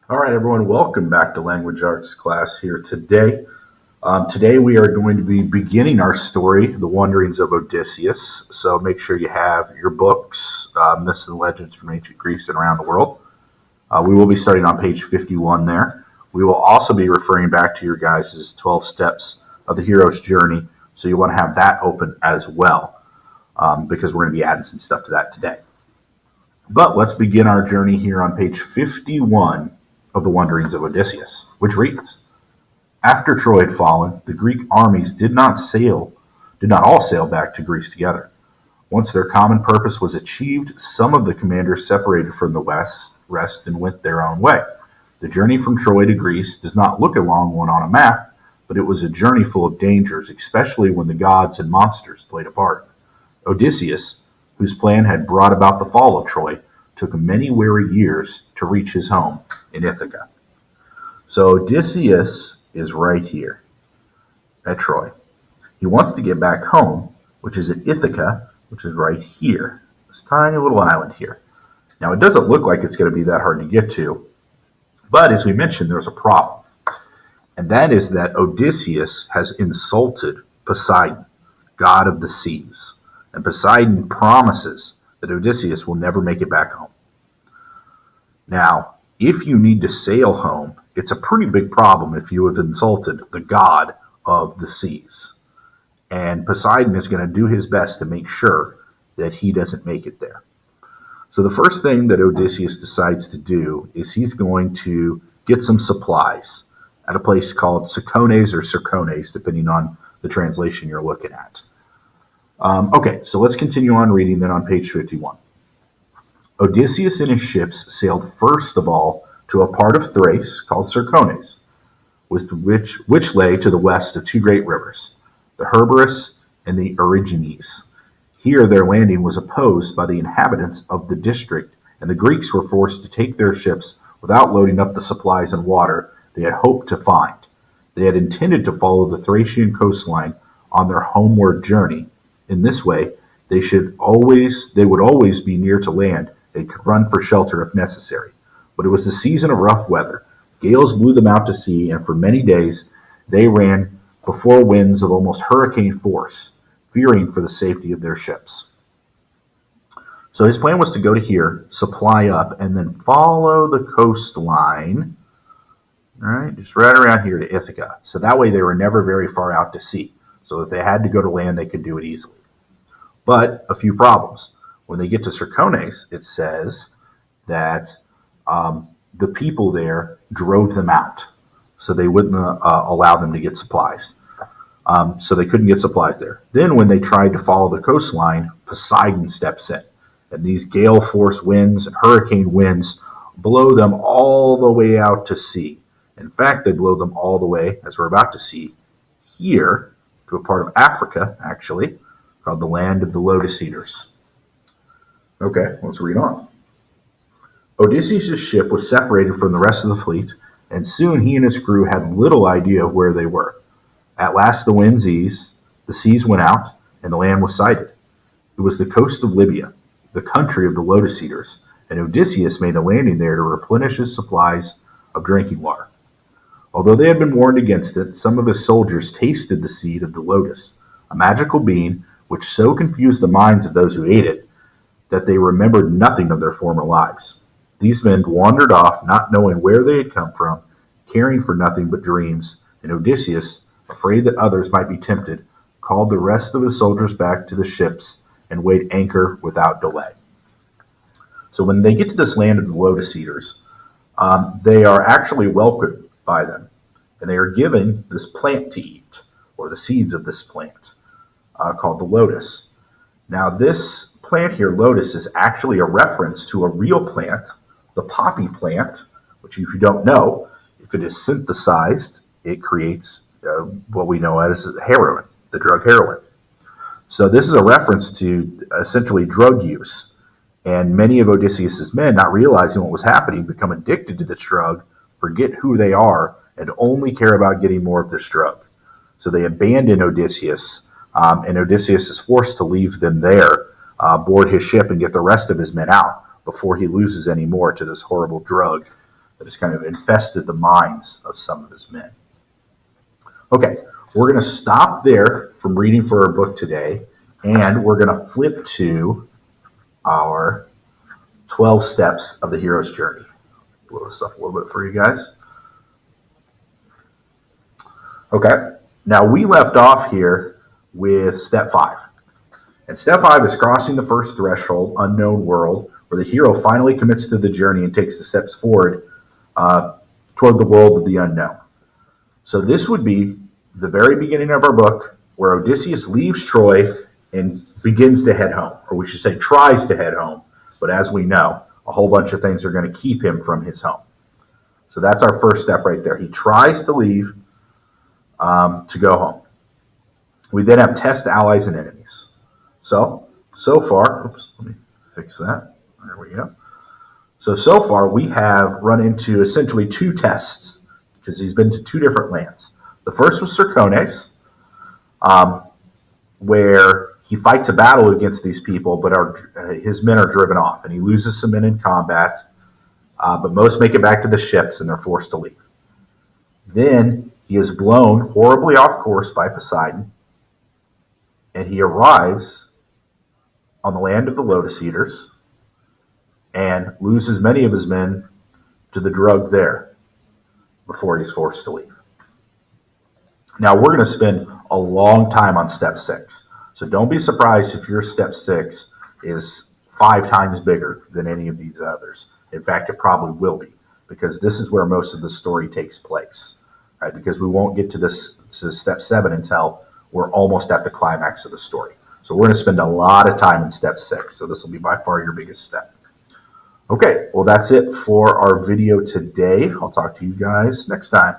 All right, everyone, welcome back to Language Arts class here today. Today we are going to be beginning our story, The Wanderings of Odysseus. So make sure you have your books, Myths and Legends from Ancient Greece and around the world. We will be starting on page 51 there. We will also be referring back to your guys' 12 steps of the hero's journey. So you want to have that open as well, because we're going to be adding some stuff to that today. But let's begin our journey here on page 51 of The Wanderings of Odysseus, which reads, After Troy had fallen, the Greek armies did not all sail back to Greece together. Once their common purpose was achieved, some of the commanders separated from the rest and went their own way. The journey from Troy to Greece does not look a long one on a map, but it was a journey full of dangers, especially when the gods and monsters played a part. Odysseus, whose plan had brought about the fall of Troy, took many weary years to reach his home in Ithaca. So Odysseus is right here at Troy. He wants to get back home, which is at Ithaca, which is right here, this tiny little island here. Now, it doesn't look like it's going to be that hard to get to, but as we mentioned, there's a problem. And that is that Odysseus has insulted Poseidon, god of the seas. And Poseidon promises that Odysseus will never make it back home. Now, if you need to sail home, it's a pretty big problem if you have insulted the god of the seas. And Poseidon is going to do his best to make sure that he doesn't make it there. So the first thing that Odysseus decides to do is he's going to get some supplies at a place called Sycones or Circones, depending on the translation you're looking at. Okay, so let's continue on reading then on page 51. Odysseus and his ships sailed first of all to a part of Thrace called Circones, which lay to the west of two great rivers, the Herberus and the Erigenes. Here their landing was opposed by the inhabitants of the district, and the Greeks were forced to take their ships without loading up the supplies and water they had hoped to find. They had intended to follow the Thracian coastline on their homeward journey. In this way, they would always be near to land and could run for shelter if necessary. But it was the season of rough weather. Gales blew them out to sea, and for many days they ran before winds of almost hurricane force, fearing for the safety of their ships. So his plan was to go to here, supply up, and then follow the coastline, all right, just right around here to Ithaca. So that way they were never very far out to sea. So if they had to go to land, they could do it easily. But a few problems. When they get to Circones, it says that the people there drove them out. So they wouldn't allow them to get supplies. So they couldn't get supplies there. Then when they tried to follow the coastline, Poseidon steps in. And these gale force winds and hurricane winds blow them all the way out to sea. In fact, they blow them all the way, as we're about to see here, to a part of Africa, actually, called the land of the Lotus Eaters. Okay, let's read on. Odysseus' ship was separated from the rest of the fleet, and soon he and his crew had little idea of where they were. At last the winds eased, the seas went out, and the land was sighted. It was the coast of Libya, the country of the Lotus Eaters, and Odysseus made a landing there to replenish his supplies of drinking water. Although they had been warned against it, some of his soldiers tasted the seed of the lotus, a magical bean which so confused the minds of those who ate it that they remembered nothing of their former lives. These men wandered off, not knowing where they had come from, caring for nothing but dreams, and Odysseus, afraid that others might be tempted, called the rest of his soldiers back to the ships and weighed anchor without delay. So when they get to this land of the Lotus Eaters, they are actually welcomed by them, and they are given this plant to eat, or the seeds of this plant, called the lotus. Now this plant here, lotus, is actually a reference to a real plant, the poppy plant, which if you don't know, if it is synthesized, it creates what we know as heroin, the drug heroin. So this is a reference to essentially drug use. And many of Odysseus' men, not realizing what was happening, become addicted to this drug, forget who they are, and only care about getting more of this drug. So they abandon Odysseus, and Odysseus is forced to leave them there, board his ship, and get the rest of his men out before he loses any more to this horrible drug that has kind of infested the minds of some of his men. Okay, we're going to stop there from reading for our book today, and we're going to flip to our 12 steps of the hero's journey. Blow this up a little bit for you guys. Okay, now we left off here with step 5. And step 5 is crossing the first threshold, unknown world, where the hero finally commits to the journey and takes the steps forward toward the world of the unknown. So this would be the very beginning of our book, where Odysseus leaves Troy and begins to head home, or we should say tries to head home. But as we know, a whole bunch of things are going to keep him from his home. So that's our first step right there. He tries to leave to go home. We then have test allies and enemies. So far, oops, let me fix that. There we go. So far, we have run into essentially 2 tests, because he's been to 2 different lands. The first was Circones, where he fights a battle against these people, but his men are driven off, and he loses some men in combat, but most make it back to the ships, and they're forced to leave. Then he is blown horribly off course by Poseidon, and he arrives on the land of the Lotus Eaters and loses many of his men to the drug there before he's forced to leave. Now we're going to spend a long time on step 6. So don't be surprised if your step 6 is 5 times bigger than any of these others. In fact, it probably will be, because this is where most of the story takes place. Right? Because we won't get to step 7 until we're almost at the climax of the story. So we're going to spend a lot of time in step 6. So this will be by far your biggest step. Okay, well that's it for our video today. I'll talk to you guys next time.